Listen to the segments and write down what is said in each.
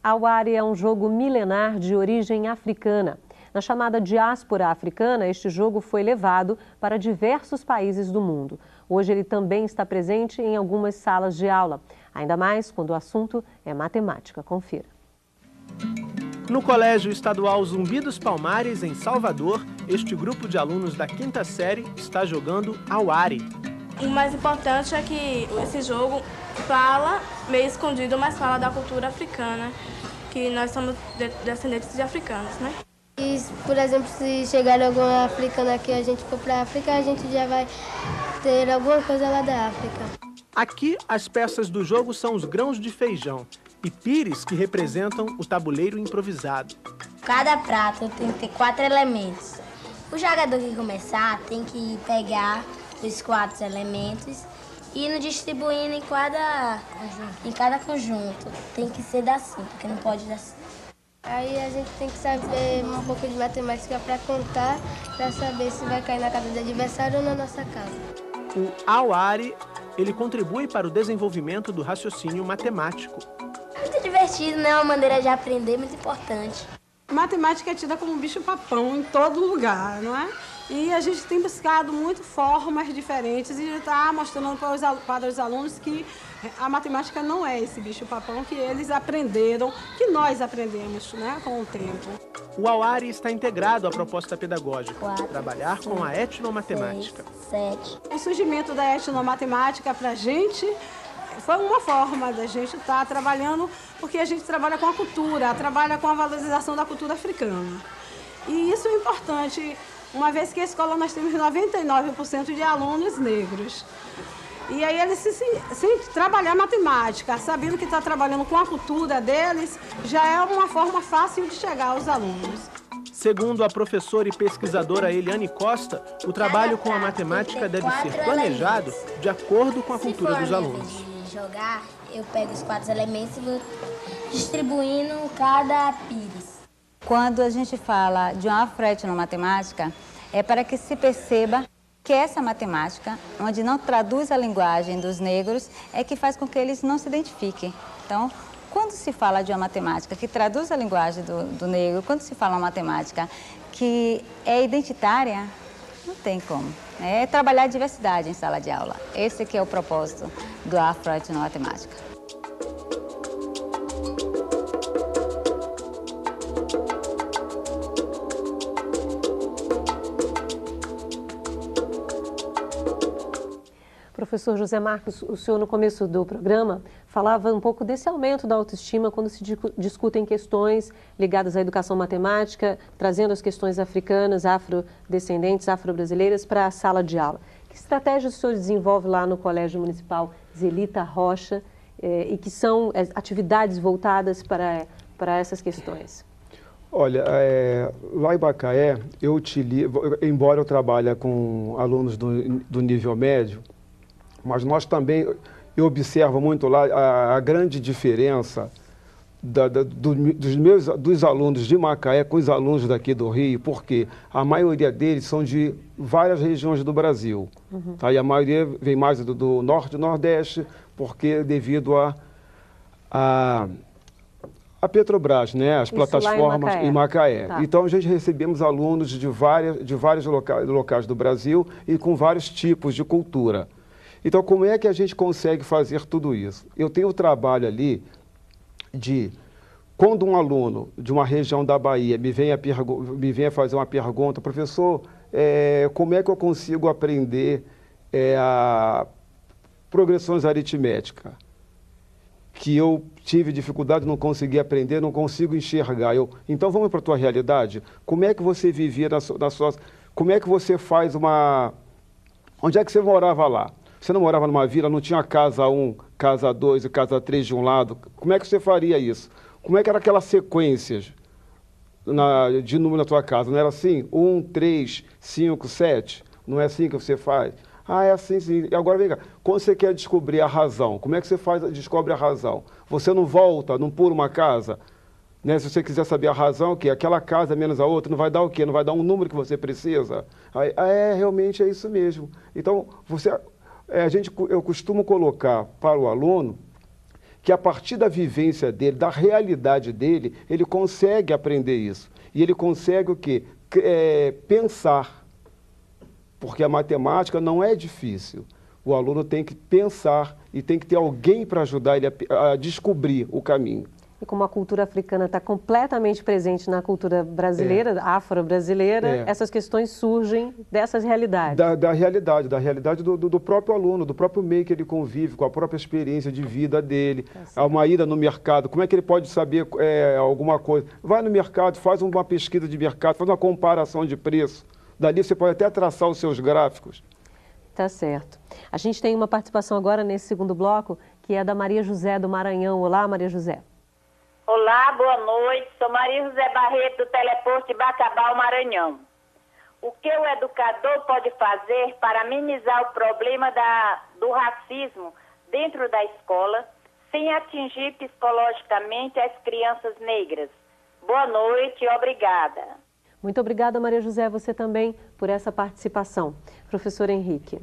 Awari é um jogo milenar de origem africana. Na chamada diáspora africana, este jogo foi levado para diversos países do mundo. Hoje ele também está presente em algumas salas de aula, ainda mais quando o assunto é matemática. Confira. No Colégio Estadual Zumbi dos Palmares, em Salvador, este grupo de alunos da 5ª série está jogando Awari. O mais importante é que esse jogo fala, meio escondido, mas fala da cultura africana, que nós somos descendentes de africanos, né? E, por exemplo, se chegar algum africano aqui e a gente for para a África, a gente já vai ter alguma coisa lá da África. Aqui, as peças do jogo são os grãos de feijão e pires que representam o tabuleiro improvisado. Cada prato tem que ter 4 elementos. O jogador que começar tem que pegar os 4 elementos e ir distribuindo em cada conjunto. Tem que ser assim, porque não pode dar assim. Aí a gente tem que saber um pouco de matemática para contar, para saber se vai cair na casa do adversário ou na nossa casa. O Awari, ele contribui para o desenvolvimento do raciocínio matemático. Muito divertido, né? Uma maneira de aprender muito importante. Matemática é tida como um bicho-papão em todo lugar, não é? E a gente tem buscado muito formas diferentes e está mostrando para os alunos que a matemática não é esse bicho-papão que eles aprenderam, que nós aprendemos, né, com o tempo. O Awari está integrado à proposta pedagógica, 4, trabalhar 5, com a etnomatemática. 6, 7. O surgimento da etnomatemática para a gente foi uma forma da gente estar trabalhando, porque a gente trabalha com a cultura, trabalha com a valorização da cultura africana. E isso é importante, uma vez que a escola nós temos 99% de alunos negros. E aí eles se trabalhar matemática, sabendo que está trabalhando com a cultura deles, já é uma forma fácil de chegar aos alunos. Segundo a professora e pesquisadora Eliane Costa, o trabalho com a matemática deve ser planejado de acordo com a cultura dos alunos. Se for jogar, eu pego os 4 elementos e vou distribuindo cada pires. Quando a gente fala de uma afroetnomatemática, é para que se perceba que essa matemática, onde não traduz a linguagem dos negros, é que faz com que eles não se identifiquem. Então, quando se fala de uma matemática que traduz a linguagem do negro, quando se fala uma matemática que é identitária, não tem como. É trabalhar a diversidade em sala de aula. Esse que é o propósito do afroetnomatemática. Professor José Marcos, o senhor no começo do programa falava um pouco desse aumento da autoestima quando se discutem questões ligadas à educação matemática, trazendo as questões africanas, afrodescendentes, afro-brasileiras para a sala de aula. Que estratégias o senhor desenvolve lá no Colégio Municipal Zelita Rocha e que são atividades voltadas para essas questões? Olha, lá em Macaé, embora eu trabalhe com alunos do nível médio, mas nós também, eu observo muito lá a grande diferença dos alunos de Macaé com os alunos daqui do Rio, porque a maioria deles são de várias regiões do Brasil. Uhum. Tá? E a maioria vem mais do Norte e Nordeste, porque devido a Petrobras, né? As plataformas em Macaé. Tá. Então, a gente recebemos alunos de vários locais do Brasil e com vários tipos de cultura. Então, como é que a gente consegue fazer tudo isso? Eu tenho o trabalho ali de, quando um aluno de uma região da Bahia me vem a fazer uma pergunta, professor, como é que eu consigo aprender progressões aritméticas? Que eu tive dificuldade, não consegui aprender, não consigo enxergar. Então, vamos para a tua realidade? Como é que você vivia como é que você faz onde é que você morava lá? Você não morava numa vila, não tinha casa 1, casa 2 e casa 3 de um lado. Como é que você faria isso? Como é que era aquelas sequências de número na tua casa? Não era assim? 1, 3, 5, 7? Não é assim que você faz? Ah, é assim, sim. E agora vem cá. Quando você quer descobrir a razão, como é que você descobre a razão? Você não volta, não pula uma casa? Né? Se você quiser saber a razão, que aquela casa menos a outra, não vai dar o quê? Não vai dar um número que você precisa? Realmente é isso mesmo. Então, eu costumo colocar para o aluno que a partir da vivência dele, da realidade dele, ele consegue aprender isso. E ele consegue o quê? Pensar. Porque a matemática não é difícil. O aluno tem que pensar e tem que ter alguém para ajudar ele a descobrir o caminho. E como a cultura africana está completamente presente na cultura brasileira, afro-brasileira, essas questões surgem dessas realidades. Da realidade do próprio aluno, do próprio meio que ele convive, com a própria experiência de vida dele. Uma ida no mercado, como é que ele pode saber alguma coisa? Vai no mercado, faz uma pesquisa de mercado, faz uma comparação de preço. Dali você pode até traçar os seus gráficos. Tá certo. A gente tem uma participação agora nesse segundo bloco, que é da Maria José do Maranhão. Olá, Maria José. Olá, boa noite. Sou Maria José Barreto, do Teleposto Bacabal, Maranhão. O que o educador pode fazer para minimizar o problema do racismo dentro da escola, sem atingir psicologicamente as crianças negras? Boa noite e obrigada. Muito obrigada, Maria José, você também, por essa participação. Professor Henrique.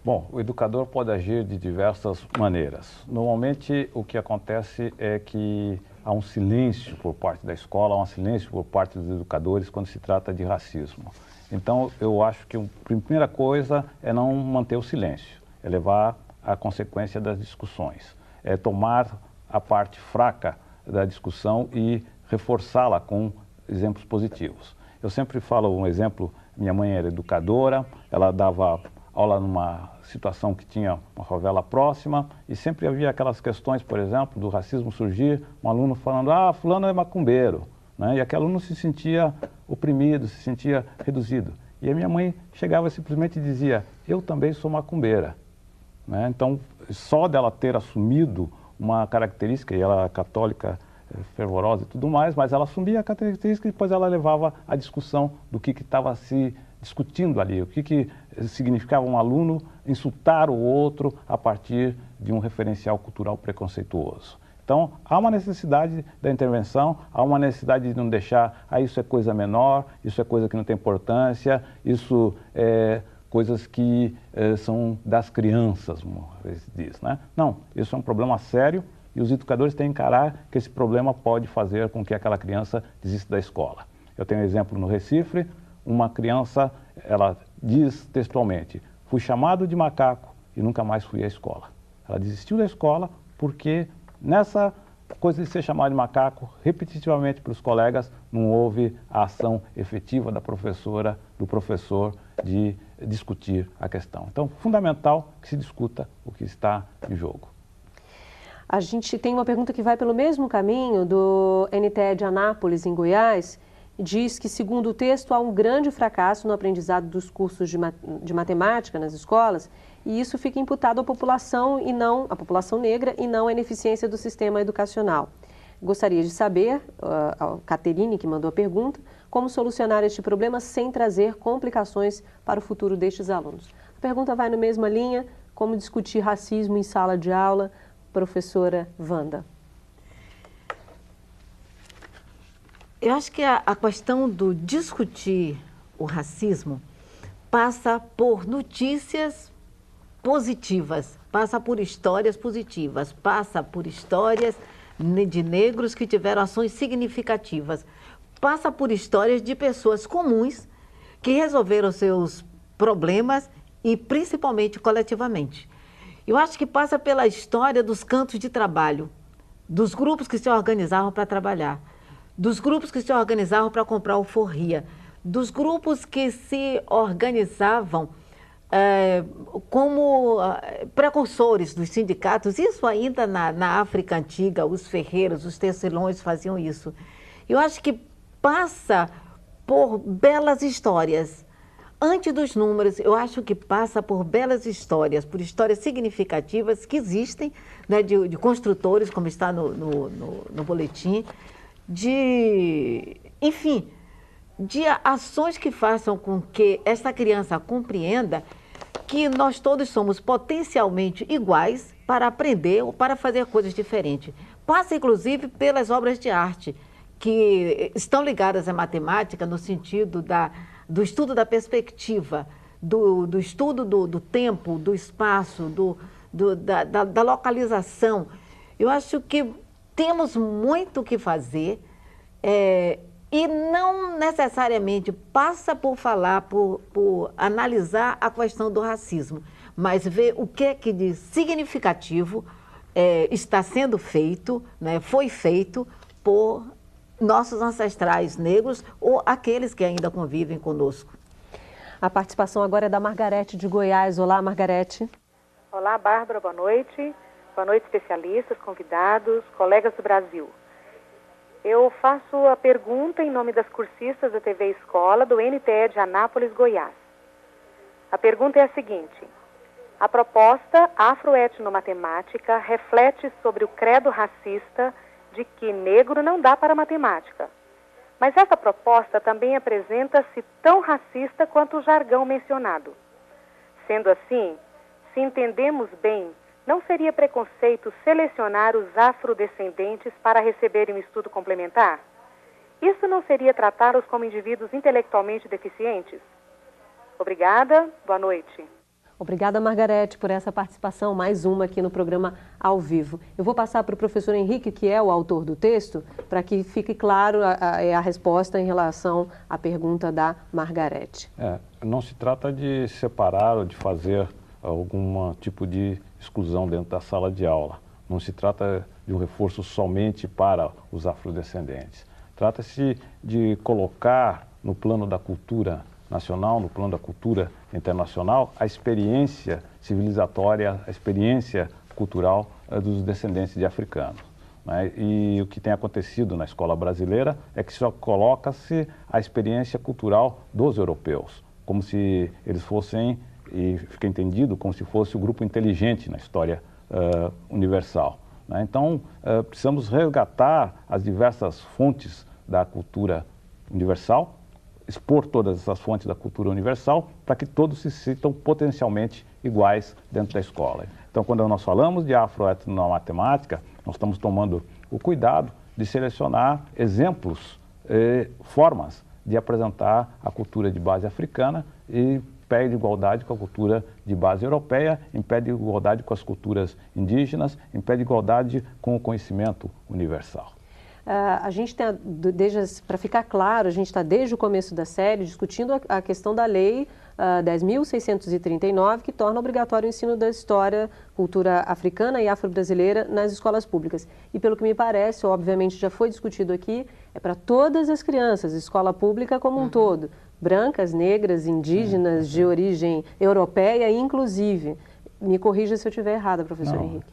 Bom, o educador pode agir de diversas maneiras. Normalmente, o que acontece é que há um silêncio por parte da escola, há um silêncio por parte dos educadores quando se trata de racismo. Então, eu acho que a primeira coisa é não manter o silêncio, é levar a consequência das discussões, é tomar a parte fraca da discussão e reforçá-la com exemplos positivos. Eu sempre falo um exemplo, minha mãe era educadora, ela dava aula numa situação que tinha uma favela próxima e sempre havia aquelas questões, por exemplo, do racismo surgir, um aluno falando, fulano é macumbeiro, né? E aquele aluno se sentia oprimido, se sentia reduzido. E a minha mãe chegava simplesmente e dizia, eu também sou macumbeira, né? Então, só dela ter assumido uma característica, e ela é católica, fervorosa e tudo mais, mas ela assumia a característica e depois ela levava a discussão do que estava se discutindo ali, o que significava um aluno insultar o outro a partir de um referencial cultural preconceituoso. Então, há uma necessidade da intervenção, há uma necessidade de não deixar, isso é coisa menor, isso é coisa que não tem importância, isso é coisas que são das crianças, se diz, né? Não, isso é um problema sério e os educadores têm que encarar que esse problema pode fazer com que aquela criança desista da escola. Eu tenho um exemplo no Recife. Uma criança, ela diz textualmente, fui chamado de macaco e nunca mais fui à escola. Ela desistiu da escola porque nessa coisa de ser chamado de macaco, repetitivamente pelos colegas, não houve a ação efetiva da professora, do professor, de discutir a questão. Então, fundamental que se discuta o que está em jogo. A gente tem uma pergunta que vai pelo mesmo caminho do NTE de Anápolis, em Goiás. Diz que, segundo o texto, há um grande fracasso no aprendizado dos cursos de matemática nas escolas e isso fica imputado à população à população negra e não à ineficiência do sistema educacional. Gostaria de saber, a Caterine, que mandou a pergunta, como solucionar este problema sem trazer complicações para o futuro destes alunos. A pergunta vai na mesma linha, como discutir racismo em sala de aula, professora Wanda. Eu acho que a questão do discutir o racismo passa por notícias positivas, passa por histórias positivas, passa por histórias de negros que tiveram ações significativas, passa por histórias de pessoas comuns que resolveram seus problemas e principalmente coletivamente. Eu acho que passa pela história dos cantos de trabalho, dos grupos que se organizavam para trabalhar, dos grupos que se organizavam para comprar alforria, dos grupos que se organizavam como precursores dos sindicatos, isso ainda na África Antiga, os ferreiros, os tecelões faziam isso. Eu acho que passa por belas histórias. Antes dos números, eu acho que passa por belas histórias, por histórias significativas que existem, né, de construtores, como está no boletim, enfim, de ações que façam com que essa criança compreenda que nós todos somos potencialmente iguais para aprender ou para fazer coisas diferentes. Passa, inclusive, pelas obras de arte, que estão ligadas à matemática no sentido do estudo da perspectiva, do estudo do tempo, do espaço, da localização. Eu acho que temos muito o que fazer e não necessariamente passa por falar, por analisar a questão do racismo, mas ver o que é que de significativo está sendo feito, né, foi feito por nossos ancestrais negros ou aqueles que ainda convivem conosco. A participação agora é da Margarete de Goiás. Olá, Margarete. Olá, Bárbara, boa noite. Boa noite, especialistas, convidados, colegas do Brasil. Eu faço a pergunta em nome das cursistas da TV Escola do NTE de Anápolis, Goiás. A pergunta é a seguinte: a proposta afroetnomatemática reflete sobre o credo racista de que negro não dá para matemática. Mas essa proposta também apresenta-se tão racista quanto o jargão mencionado. Sendo assim, se entendemos bem, não seria preconceito selecionar os afrodescendentes para receberem um estudo complementar? Isso não seria tratá-los como indivíduos intelectualmente deficientes? Obrigada, boa noite. Obrigada, Margarete, por essa participação, mais uma aqui no programa ao vivo. Eu vou passar para o professor Henrique, que é o autor do texto, para que fique claro a resposta em relação à pergunta da Margarete. Não se trata de separar ou de fazer algum tipo de exclusão dentro da sala de aula. Não se trata de um reforço somente para os afrodescendentes. Trata-se de colocar no plano da cultura nacional, no plano da cultura internacional, a experiência civilizatória, a experiência cultural dos descendentes de africanos, né? E o que tem acontecido na escola brasileira é que só coloca-se a experiência cultural dos europeus, como se eles fossem, e fica entendido, como se fosse o grupo inteligente na história universal, né? Então, precisamos resgatar as diversas fontes da cultura universal, expor todas essas fontes da cultura universal para que todos se sintam potencialmente iguais dentro da escola. Então, quando nós falamos de afroetnomatemática, nós estamos tomando o cuidado de selecionar exemplos, formas de apresentar a cultura de base africana e pé de igualdade com a cultura de base europeia, em pé de igualdade com as culturas indígenas, em pé de igualdade com o conhecimento universal. A gente está, para ficar claro, a gente está desde o começo da série discutindo a questão da lei 10.639, que torna obrigatório o ensino da história, cultura africana e afro-brasileira nas escolas públicas. E pelo que me parece, obviamente já foi discutido aqui, é para todas as crianças, escola pública como um todo, brancas, negras, indígenas, de origem europeia, inclusive. Me corrija se eu estiver errada, professor Henrique.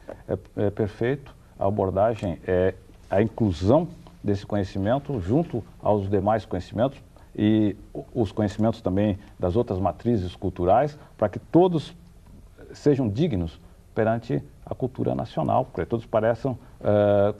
É perfeito. A abordagem é a inclusão desse conhecimento junto aos demais conhecimentos e os conhecimentos também das outras matrizes culturais, para que todos sejam dignos perante a cultura nacional, porque todos pareçam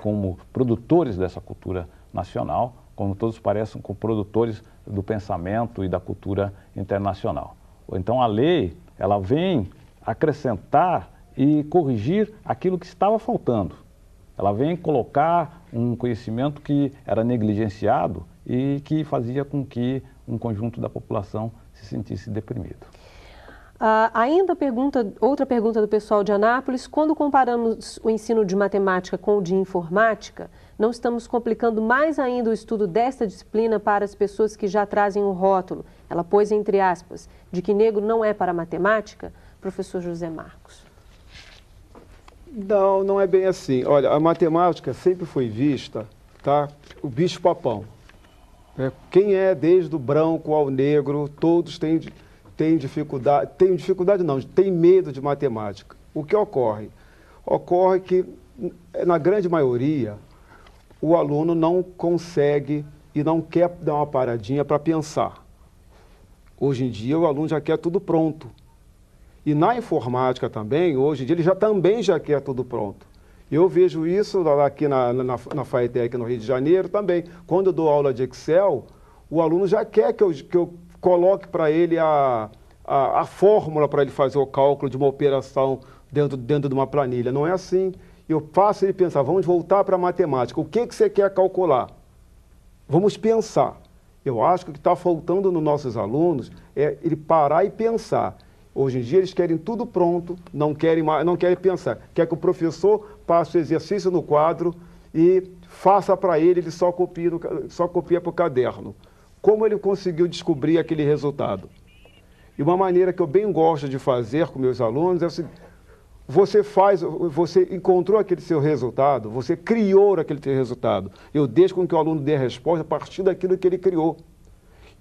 como produtores dessa cultura nacional, como todos pareçam como produtores do pensamento e da cultura internacional. Então a lei, ela vem acrescentar e corrigir aquilo que estava faltando. Ela vem colocar um conhecimento que era negligenciado e que fazia com que um conjunto da população se sentisse deprimido. Ainda outra pergunta do pessoal de Anápolis: quando comparamos o ensino de matemática com o de informática, não estamos complicando mais ainda o estudo desta disciplina para as pessoas que já trazem um rótulo, ela pôs entre aspas, de que negro não é para matemática? Professor José Marcos. Não, não é bem assim. Olha, a matemática sempre foi vista, tá? O bicho-papão. Quem é, desde o branco ao negro, todos têm dificuldade, tem medo de matemática. O que ocorre? Ocorre que, na grande maioria, o aluno não consegue e não quer dar uma paradinha para pensar. Hoje em dia, o aluno já quer tudo pronto. E na informática também, hoje em dia, ele também já quer tudo pronto. Eu vejo isso aqui na FATEC, no Rio de Janeiro, também. Quando eu dou aula de Excel, o aluno já quer que eu coloque para ele a fórmula para ele fazer o cálculo de uma operação dentro de uma planilha. Não é assim. Eu faço ele pensar, vamos voltar para a matemática. O que você quer calcular? Vamos pensar. Eu acho que o que está faltando nos nossos alunos é ele parar e pensar. Hoje em dia eles querem tudo pronto, não querem pensar. Quer que o professor passe o exercício no quadro e faça para ele só copia para o caderno. Como ele conseguiu descobrir aquele resultado? E uma maneira que eu bem gosto de fazer com meus alunos é o seguinte: você encontrou aquele seu resultado, você criou aquele seu resultado. Eu deixo com que o aluno dê a resposta a partir daquilo que ele criou.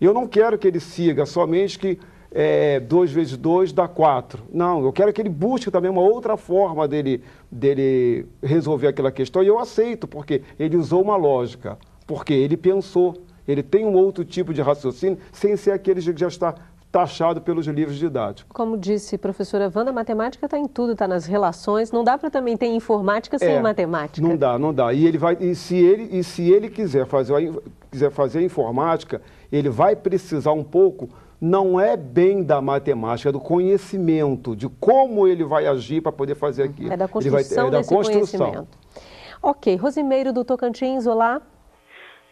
Eu não quero que ele siga somente que 2 vezes 2 dá 4. Não, eu quero que ele busque também uma outra forma dele resolver aquela questão. E eu aceito, porque ele usou uma lógica, porque ele pensou. Ele tem um outro tipo de raciocínio, sem ser aquele que já está taxado pelos livros didáticos. Como disse a professora Wanda, a matemática está em tudo, está nas relações. Não dá para também ter informática sem matemática. Não dá. E se ele quiser fazer a informática, ele vai precisar um pouco, não é bem da matemática, é do conhecimento, de como ele vai agir para poder fazer aquilo. É da construção desse conhecimento. Ok. Rosimeiro do Tocantins, olá.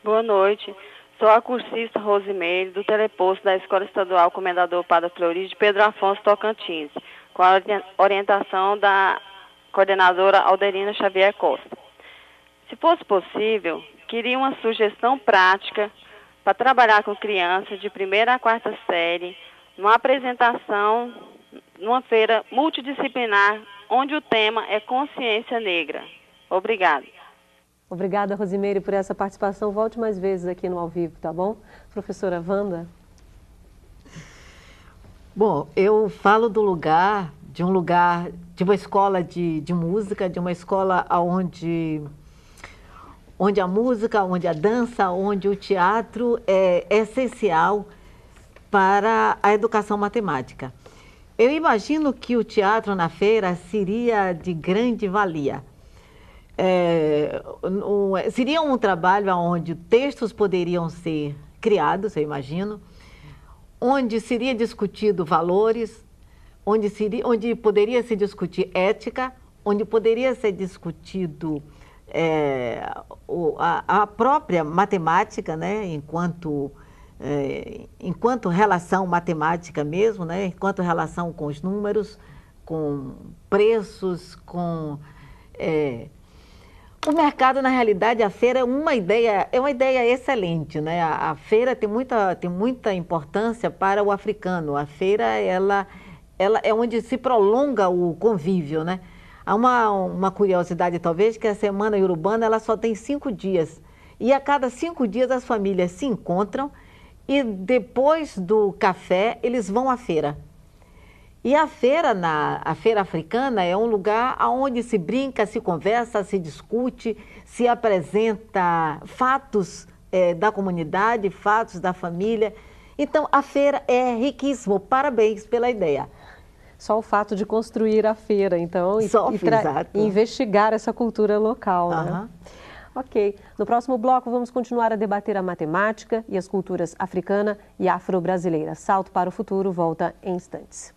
Boa noite. Sou a cursista Rosimeire, do Teleposto da Escola Estadual Comendador Padre Fleury de Pedro Afonso, Tocantins, com a orientação da coordenadora Alderina Xavier Costa. Se fosse possível, queria uma sugestão prática para trabalhar com crianças de 1ª a 4ª série, numa apresentação, numa feira multidisciplinar, onde o tema é consciência negra. Obrigada. Obrigada, Rosimeire, por essa participação. Volte mais vezes aqui no Ao Vivo, tá bom? Professora Wanda? Bom, eu falo de uma escola de música, de uma escola onde a música, onde a dança, onde o teatro é essencial para a educação matemática. Eu imagino que o teatro na feira seria de grande valia. Seria um trabalho onde textos poderiam ser criados, eu imagino, onde seria discutido valores, onde poderia se discutir ética, onde poderia ser discutido a própria matemática, né, enquanto relação matemática mesmo, né, enquanto relação com os números, com preços, com... O mercado, na realidade, a feira é uma ideia excelente, né? A feira tem muita importância para o africano. A feira, ela é onde se prolonga o convívio, né? Há uma curiosidade, talvez, que a Semana Iorubana ela só tem 5 dias. E a cada 5 dias as famílias se encontram e depois do café eles vão à feira. E a feira africana é um lugar onde se brinca, se conversa, se discute, se apresenta fatos da comunidade, fatos da família. Então, a feira é riquíssimo. Parabéns pela ideia. Só o fato de construir a feira, então, e investigar essa cultura local, né? Ok. No próximo bloco, vamos continuar a debater a matemática e as culturas africana e afro-brasileira. Salto para o futuro volta em instantes.